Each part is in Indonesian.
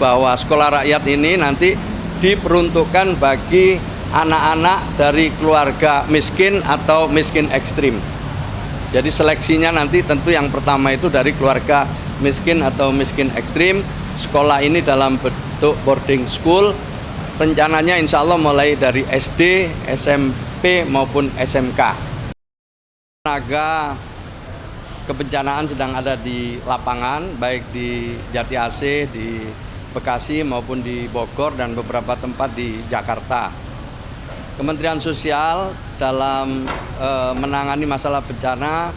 bahwa sekolah rakyat ini nanti diperuntukkan bagi anak-anak dari keluarga miskin atau miskin ekstrim. Jadi seleksinya nanti tentu yang pertama itu dari keluarga miskin atau miskin ekstrim. Sekolah ini dalam bentuk boarding school. Rencananya insya Allah mulai dari SD, SMP maupun SMK. Tenaga kebencanaan sedang ada di lapangan, baik di Jati AC, di Bekasi maupun di Bogor dan beberapa tempat di Jakarta. Kementerian Sosial dalam menangani masalah bencana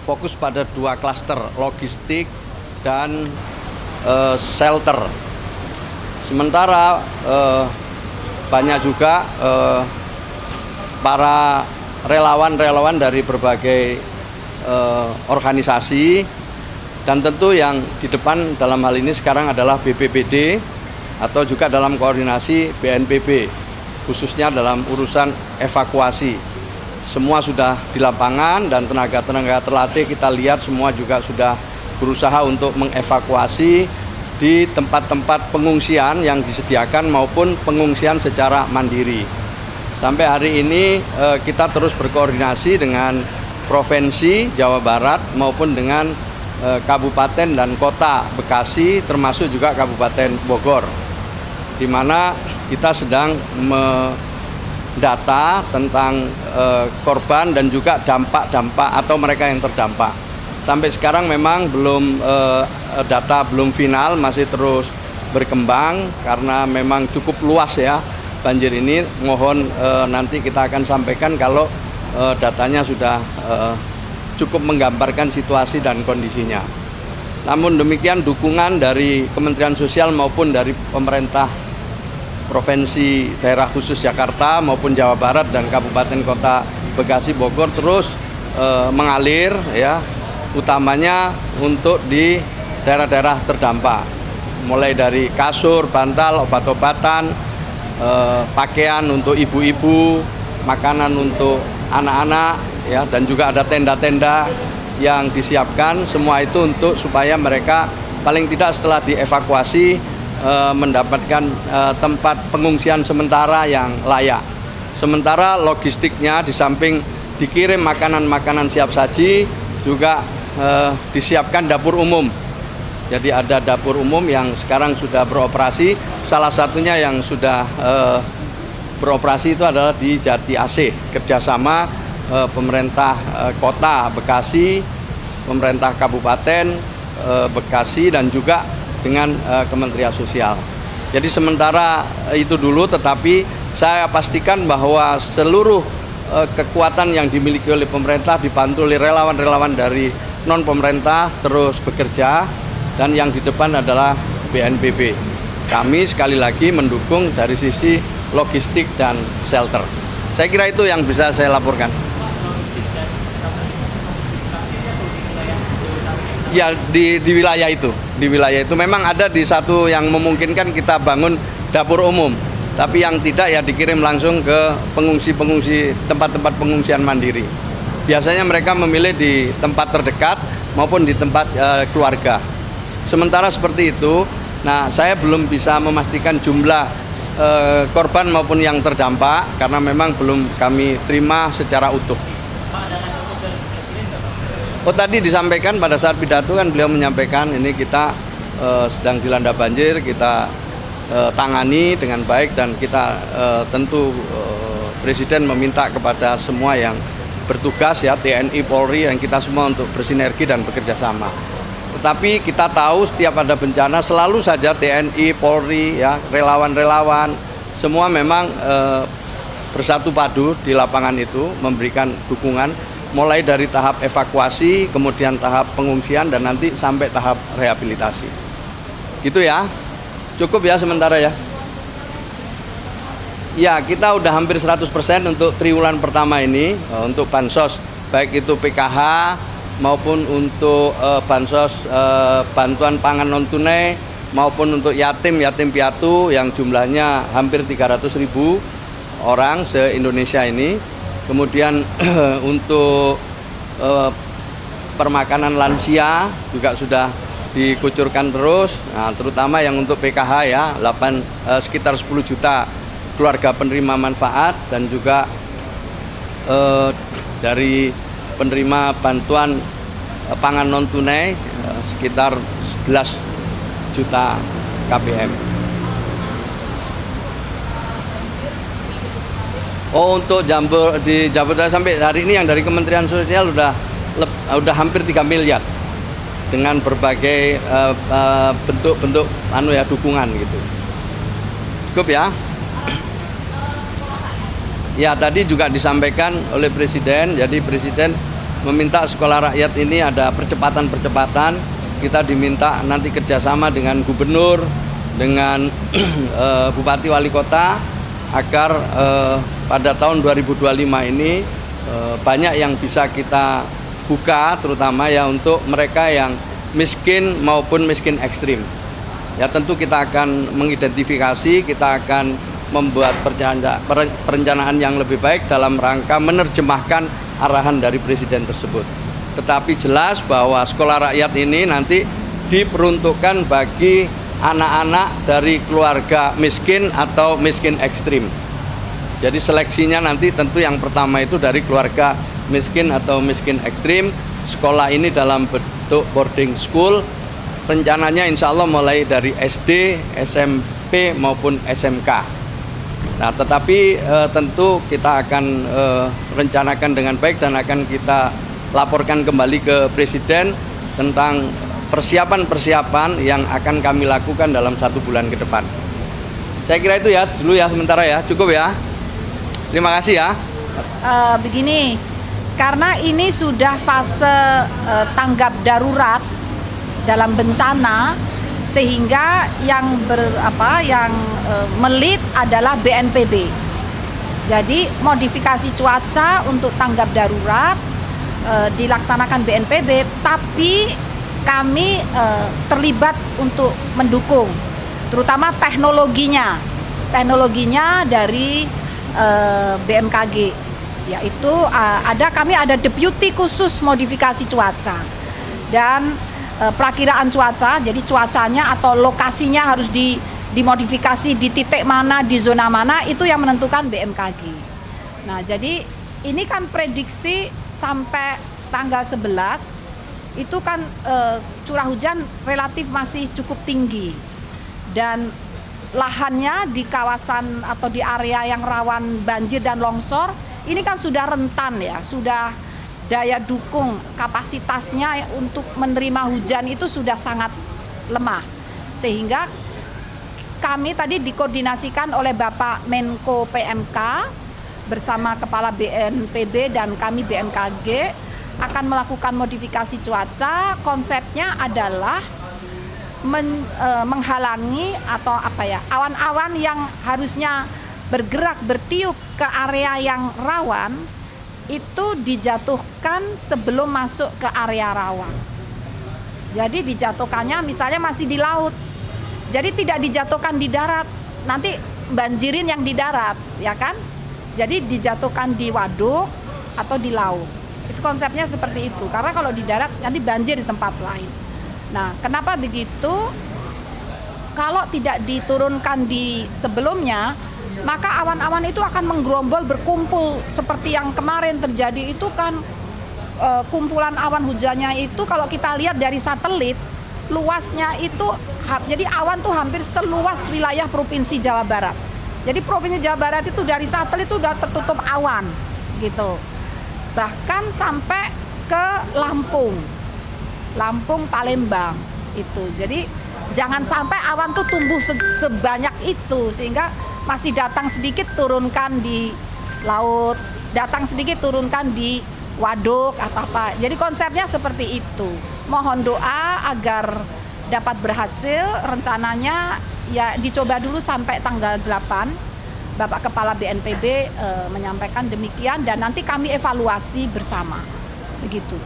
fokus pada 2 klaster, logistik dan shelter. Sementara banyak juga para relawan-relawan dari berbagai organisasi, dan tentu yang di depan dalam hal ini sekarang adalah BPBD atau juga dalam koordinasi BNPB, khususnya dalam urusan evakuasi. Semua sudah di lapangan dan tenaga-tenaga terlatih kita lihat semua juga sudah berusaha untuk mengevakuasi di tempat-tempat pengungsian yang disediakan maupun pengungsian secara mandiri. Sampai hari ini kita terus berkoordinasi dengan Provinsi Jawa Barat maupun dengan Kabupaten dan Kota Bekasi, termasuk juga Kabupaten Bogor, di mana kita sedang mendata tentang korban dan juga dampak-dampak atau mereka yang terdampak. Sampai sekarang memang belum data belum final, masih terus berkembang karena memang cukup luas ya banjir ini. Mohon nanti kita akan sampaikan kalau datanya sudah cukup menggambarkan situasi dan kondisinya. Namun demikian dukungan dari Kementerian Sosial maupun dari pemerintah Provinsi Daerah Khusus Jakarta maupun Jawa Barat dan Kabupaten Kota Bekasi Bogor terus mengalir ya, utamanya untuk di daerah-daerah terdampak, mulai dari kasur, bantal, obat-obatan, pakaian untuk ibu-ibu, makanan untuk anak-anak ya, dan juga ada tenda-tenda yang disiapkan. Semua itu untuk supaya mereka paling tidak setelah dievakuasi mendapatkan tempat pengungsian sementara yang layak. Sementara logistiknya di samping dikirim makanan-makanan siap saji, juga disiapkan dapur umum. Jadi ada dapur umum yang sekarang sudah beroperasi. Salah satunya yang sudah beroperasi itu adalah di Jati AC, kerjasama pemerintah kota Bekasi, pemerintah kabupaten Bekasi, dan juga dengan Kementerian Sosial. Jadi sementara itu dulu, tetapi saya pastikan bahwa seluruh kekuatan yang dimiliki oleh pemerintah dibantu oleh relawan-relawan dari non-pemerintah terus bekerja, dan yang di depan adalah BNPB. Kami sekali lagi mendukung dari sisi logistik dan shelter. Saya kira itu yang bisa saya laporkan. Ya, di wilayah itu. Di wilayah itu memang ada di satu yang memungkinkan kita bangun dapur umum, tapi yang tidak ya dikirim langsung ke pengungsi-pengungsi, tempat-tempat pengungsian mandiri. Biasanya mereka memilih di tempat terdekat maupun di tempat keluarga. Sementara seperti itu, nah saya belum bisa memastikan jumlah korban maupun yang terdampak karena memang belum kami terima secara utuh. Oh, tadi disampaikan pada saat pidato kan beliau menyampaikan ini kita sedang dilanda banjir, kita tangani dengan baik, dan kita tentu Presiden meminta kepada semua yang bertugas ya, TNI, Polri, dan kita semua untuk bersinergi dan bekerja sama. Tetapi kita tahu setiap ada bencana selalu saja TNI, Polri, ya, relawan-relawan semua memang bersatu padu di lapangan itu memberikan dukungan, mulai dari tahap evakuasi, kemudian tahap pengungsian, dan nanti sampai tahap rehabilitasi. Gitu ya, cukup ya sementara ya. Ya, kita udah hampir 100% untuk triwulan pertama ini, untuk bansos, baik itu PKH maupun untuk bansos bantuan pangan non tunai, maupun untuk yatim piatu yang jumlahnya hampir 300.000 orang se-Indonesia ini. Kemudian untuk permakanan lansia juga sudah dikucurkan terus, nah, terutama yang untuk PKH ya, sekitar 10 juta keluarga penerima manfaat dan juga dari penerima bantuan pangan non tunai sekitar 11 juta KPM. Oh, untuk di Jabodetabek sampai hari ini yang dari Kementerian Sosial udah hampir 3 miliar dengan berbagai bentuk-bentuk dukungan gitu. Cukup ya. Ya, tadi juga disampaikan oleh Presiden, jadi Presiden meminta sekolah rakyat ini ada percepatan. Kita diminta nanti kerjasama dengan gubernur, dengan bupati wali kota, agar pada tahun 2025 ini banyak yang bisa kita buka, terutama ya untuk mereka yang miskin maupun miskin ekstrim. Ya, tentu kita akan mengidentifikasi, kita akan membuat perencanaan yang lebih baik dalam rangka menerjemahkan arahan dari Presiden tersebut. Tetapi jelas bahwa sekolah rakyat ini nanti diperuntukkan bagi anak-anak dari keluarga miskin atau miskin ekstrim. Jadi seleksinya nanti tentu yang pertama itu dari keluarga miskin atau miskin ekstrim. Sekolah ini dalam bentuk boarding school. Rencananya insya Allah mulai dari SD, SMP maupun SMK. Nah, tetapi tentu kita akan rencanakan dengan baik dan akan kita laporkan kembali ke Presiden tentang persiapan-persiapan yang akan kami lakukan dalam 1 bulan ke depan. Saya kira itu ya dulu ya sementara ya, cukup ya. Terima kasih ya. Begini, karena ini sudah fase tanggap darurat dalam bencana, sehingga yang melit adalah BNPB. Jadi modifikasi cuaca untuk tanggap darurat dilaksanakan BNPB, tapi kami terlibat untuk mendukung, terutama teknologinya dari BMKG, yaitu kami ada deputi khusus modifikasi cuaca dan perakiraan cuaca. Jadi cuacanya atau lokasinya harus dimodifikasi di titik mana, di zona mana, itu yang menentukan BMKG. Nah, jadi ini kan prediksi sampai tanggal 11 itu kan curah hujan relatif masih cukup tinggi, dan lahannya di kawasan atau di area yang rawan banjir dan longsor ini kan sudah rentan ya, sudah daya dukung kapasitasnya untuk menerima hujan itu sudah sangat lemah, sehingga kami tadi dikoordinasikan oleh Bapak Menko PMK bersama Kepala BNPB dan kami BMKG akan melakukan modifikasi cuaca. Konsepnya adalah menghalangi atau awan-awan yang harusnya bergerak bertiup ke area yang rawan itu dijatuhkan sebelum masuk ke area rawan. Jadi dijatuhkannya misalnya masih di laut, jadi tidak dijatuhkan di darat, nanti banjirin yang di darat, ya kan? Jadi dijatuhkan di waduk atau di laut. Itu konsepnya seperti itu, karena kalau di darat nanti banjir di tempat lain. Nah, kenapa begitu? Kalau tidak diturunkan di sebelumnya, maka awan-awan itu akan menggerombol berkumpul seperti yang kemarin terjadi itu kan. Kumpulan awan hujannya itu kalau kita lihat dari satelit luasnya itu, jadi awan tuh hampir seluas wilayah Provinsi Jawa Barat. Jadi Provinsi Jawa Barat itu dari satelit itu udah tertutup awan gitu, bahkan sampai ke Lampung, Palembang itu. Jadi jangan sampai awan tuh tumbuh sebanyak itu sehingga masih datang sedikit turunkan di laut, datang sedikit turunkan di waduk atau apa. Jadi konsepnya seperti itu. Mohon doa agar dapat berhasil. Rencananya ya dicoba dulu sampai tanggal 8. Bapak Kepala BNPB menyampaikan demikian dan nanti kami evaluasi bersama. Begitu.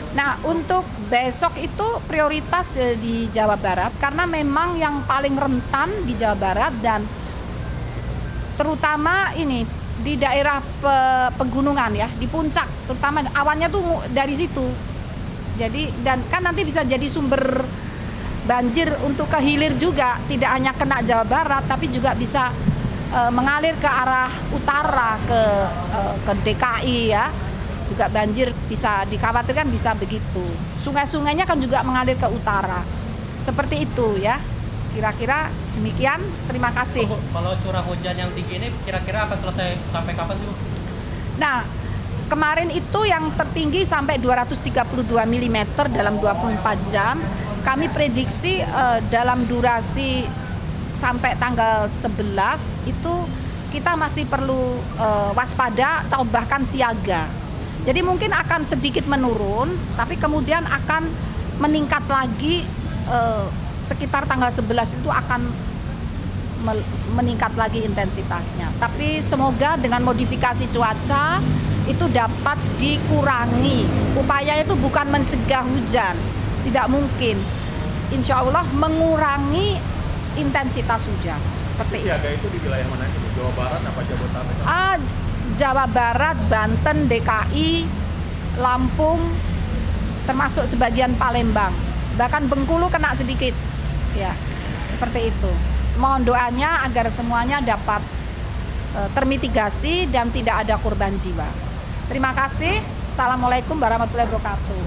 Nah, untuk besok itu prioritas di Jawa Barat karena memang yang paling rentan di Jawa Barat, dan terutama ini di daerah pegunungan ya, di puncak, terutama awannya tuh dari situ. Jadi dan kan nanti bisa jadi sumber banjir untuk ke hilir juga, tidak hanya kena Jawa Barat tapi juga bisa mengalir ke arah utara ke DKI ya. Juga banjir bisa dikhawatirkan bisa begitu. Sungai-sungainya kan juga mengalir ke utara. Seperti itu ya. Kira-kira demikian. Terima kasih. Bu, kalau curah hujan yang tinggi ini kira-kira akan selesai sampai kapan sih, Bu? Nah, kemarin itu yang tertinggi sampai 232 mm dalam 24 jam. Kami prediksi dalam durasi sampai tanggal 11 itu kita masih perlu waspada atau bahkan siaga. Jadi mungkin akan sedikit menurun, tapi kemudian akan meningkat lagi sekitar tanggal 11 itu akan meningkat lagi intensitasnya. Tapi semoga dengan modifikasi cuaca itu dapat dikurangi. Upaya itu bukan mencegah hujan, tidak mungkin. Insya Allah mengurangi intensitas hujan. Seperti siaga itu di wilayah mana? Jawa Barat apa Jabodetabek? Jawa Barat, Banten, DKI, Lampung, termasuk sebagian Palembang. Bahkan Bengkulu kena sedikit. Ya, seperti itu. Mohon doanya agar semuanya dapat termitigasi dan tidak ada korban jiwa. Terima kasih. Assalamualaikum warahmatullahi wabarakatuh.